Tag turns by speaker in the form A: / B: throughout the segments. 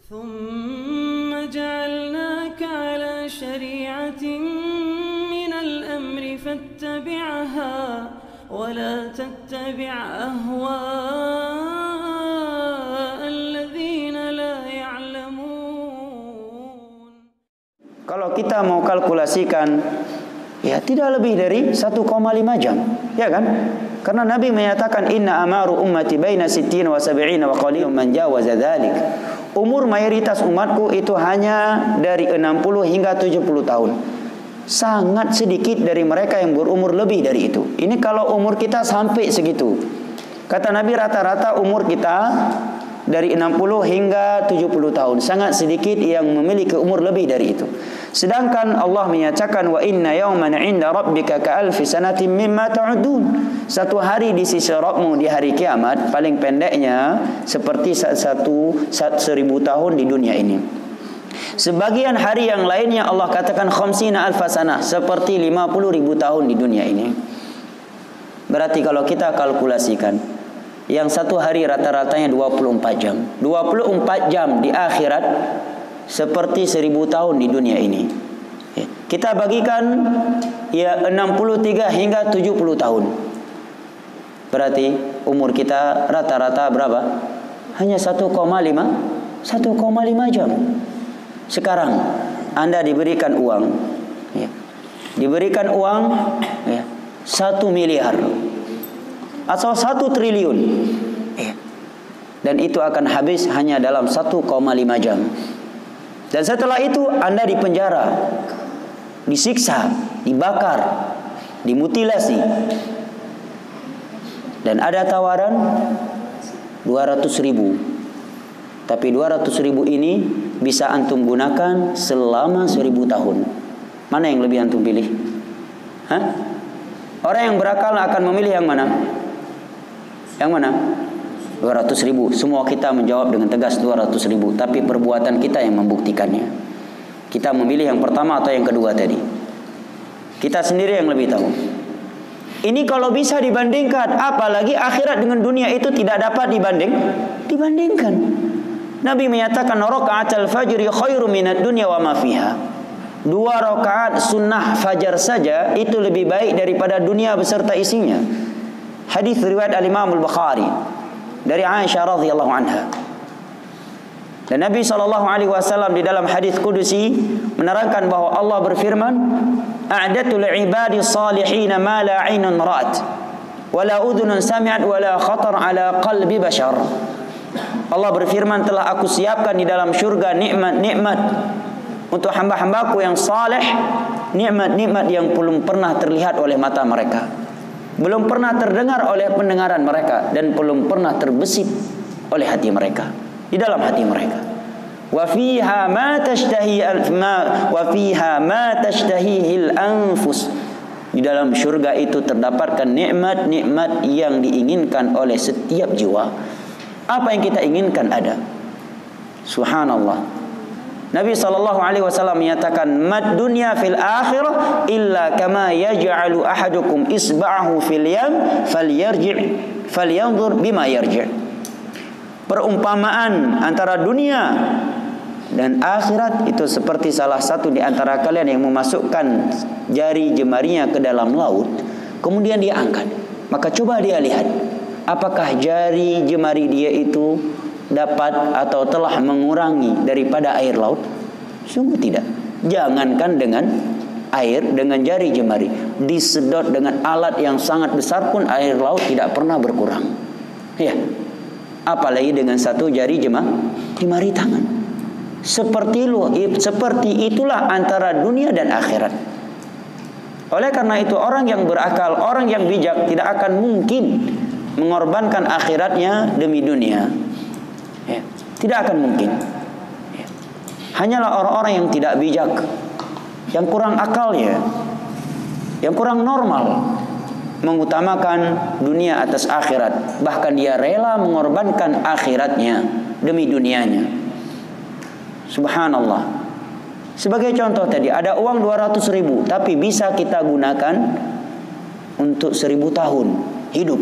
A: ثم جعلناك على شريعة من الأمر فاتبعها ولا تتبع أهواء الذين لا يعلمون.
B: Kalau kita mau kalkulasikan, ya tidak lebih dari 1,5 jam, ya kan? Karena Nabi menyatakan inna amaru ummati baina 60 wa 70 wa qalilun man jawaza dzalik. Umur mayoritas umatku itu hanya dari 60 hingga 70 tahun. Sangat sedikit dari mereka yang berumur lebih dari itu. Ini kalau umur kita sampai segitu. Kata Nabi rata-rata umur kita dari 60 hingga 70 tahun. Sangat sedikit yang memiliki umur lebih dari itu. Sedangkan Allah menyatakan wa inna yawman 'inda rabbika ka'alfi sanatin mimma ta'udun. Satu hari di sisi Rabbmu di hari kiamat paling pendeknya seperti 1000 tahun di dunia ini. Sebagian hari yang lainnya Allah katakan khamsina alfa sanah, seperti 50.000 tahun di dunia ini. Berarti kalau kita kalkulasikan, yang satu hari rata-ratanya 24 jam. 24 jam di akhirat seperti 1000 tahun di dunia ini. Kita bagikan ya 63 hingga 70 tahun. Berarti umur kita rata-rata berapa? Hanya 1,5 jam. Sekarang Anda diberikan uang, ya, diberikan uang ya, 1 miliar atau 1 triliun, ya, dan itu akan habis hanya dalam 1,5 jam. Dan setelah itu Anda dipenjara, disiksa, dibakar, dimutilasi. Dan ada tawaran 200.000. Tapi 200.000 ini bisa antum gunakan selama 1000 tahun. Mana yang lebih antum pilih? Hah? Orang yang berakal akan memilih yang mana? Yang mana? 200.000. Semua kita menjawab dengan tegas 200.000. Tapi perbuatan kita yang membuktikannya. Kita memilih yang pertama atau yang kedua tadi. Kita sendiri yang lebih tahu. Ini kalau bisa dibandingkan, apalagi akhirat dengan dunia itu tidak dapat dibandingkan. Nabi menyatakan raka'atul fajri khairum minad dunya wa ma fiha. 2 rakaat sunnah fajar saja itu lebih baik daripada dunia beserta isinya. Hadis riwayat Al-Imam Al-Bukhari dari Aisyah radhiyallahu anha. Dan Nabi SAW di dalam hadis kudusi menerangkan bahwa Allah berfirman, a'datul ibadi salihin ma la 'ainun ra'at wa la udhunun sami'at wa la khatar ala qalbi bashar. Allah berfirman, telah aku siapkan di dalam syurga nikmat-nikmat untuk hamba-hambaku yang saleh, nikmat-nikmat yang belum pernah terlihat oleh mata mereka, belum pernah terdengar oleh pendengaran mereka, dan belum pernah terbesit oleh hati mereka, di dalam hati mereka. Wa fiha ma tashtahihil anfus. Di dalam syurga itu terdapatkan nikmat-nikmat yang diinginkan oleh setiap jiwa. Apa yang kita inginkan ada. Subhanallah. Nabi SAW menyatakan, mad dunya fil akhirah illa kama yaj'alu ahadukum isba'ahu fil yam falyanzur bima yarji'. Perumpamaan antara dunia dan akhirat itu seperti salah satu di antara kalian yang memasukkan jari jemarinya ke dalam laut, kemudian dia angkat. Maka coba dia lihat, apakah jari jemari dia itu dapat atau telah mengurangi daripada air laut? Sungguh tidak. Jangankan dengan air, dengan jari jemari, disedot dengan alat yang sangat besar pun air laut tidak pernah berkurang. Ya, apalagi dengan satu jari jemari tangan. Seperti itulah antara dunia dan akhirat. Oleh karena itu orang yang berakal, orang yang bijak tidak akan mungkin mengorbankan akhiratnya demi dunia. Ya, tidak akan mungkin. Ya. Hanyalah orang-orang yang tidak bijak, yang kurang akalnya, yang kurang normal, mengutamakan dunia atas akhirat. Bahkan dia rela mengorbankan akhiratnya demi dunianya. Subhanallah. Sebagai contoh tadi, ada uang 200.000, tapi bisa kita gunakan untuk 1000 tahun hidup.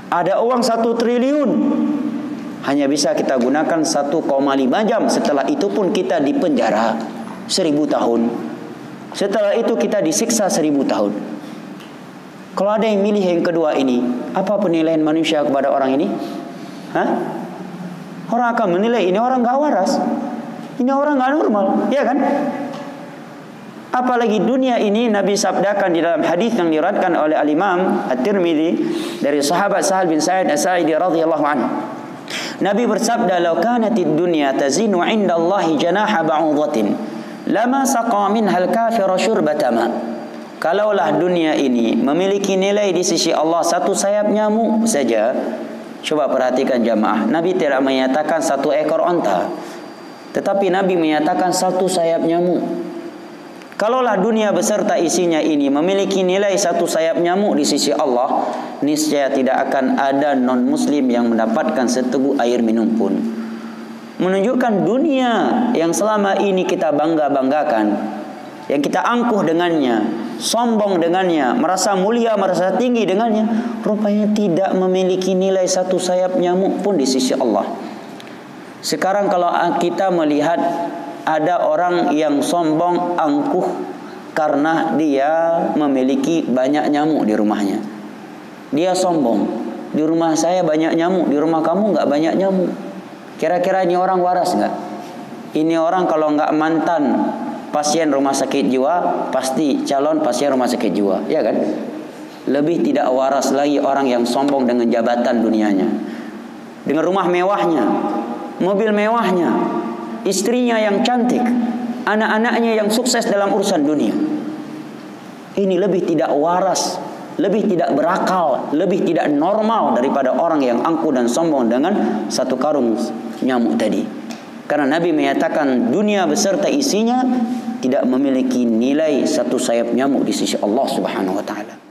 B: Ada uang 1 triliun, hanya bisa kita gunakan 1,5 jam. Setelah itu pun kita dipenjara 1000 tahun. Setelah itu kita disiksa 1000 tahun. Kalau ada yang milih yang kedua ini, apa penilaian manusia kepada orang ini? Orang akan menilai ini orang gak waras, ini orang gak normal, ya kan? Apalagi dunia ini, Nabi sabdakan di dalam hadis yang diriwayatkan oleh Al-Imam At-Tirmidzi dari sahabat Sahal bin Sa'id As-Sa'idi radhiyallahu anhu. Nabi bersabda, "Law kanatid dunya tazinu 'inda Allahi janaha ba'udatin, lama saqa minha al-kafiru syurbata ma." Kalaulah dunia ini memiliki nilai di sisi Allah satu sayap nyamuk saja. Coba perhatikan jamaah, Nabi tidak menyatakan satu ekor onta, tetapi Nabi menyatakan satu sayap nyamuk. Kalaulah dunia beserta isinya ini memiliki nilai satu sayap nyamuk di sisi Allah, niscaya tidak akan ada non-muslim yang mendapatkan seteguk air minum pun. Menunjukkan dunia yang selama ini kita bangga-banggakan, yang kita angkuh dengannya, sombong dengannya, merasa mulia, merasa tinggi dengannya, rupanya tidak memiliki nilai satu sayap nyamuk pun di sisi Allah. Sekarang kalau kita melihat ada orang yang sombong, angkuh karena dia memiliki banyak nyamuk di rumahnya. Dia sombong, di rumah saya banyak nyamuk, di rumah kamu nggak banyak nyamuk. Kira-kira ini orang waras nggak? Ini orang kalau nggak mantan pasien rumah sakit jiwa, pasti calon pasien rumah sakit jiwa, ya kan? Lebih tidak waras lagi orang yang sombong dengan jabatan dunianya, dengan rumah mewahnya, mobil mewahnya, istrinya yang cantik, anak-anaknya yang sukses dalam urusan dunia. Ini lebih tidak waras, lebih tidak berakal, lebih tidak normal daripada orang yang angkuh dan sombong dengan satu karung nyamuk tadi. Karena Nabi menyatakan dunia beserta isinya tidak memiliki nilai satu sayap nyamuk di sisi Allah Subhanahu wa taala.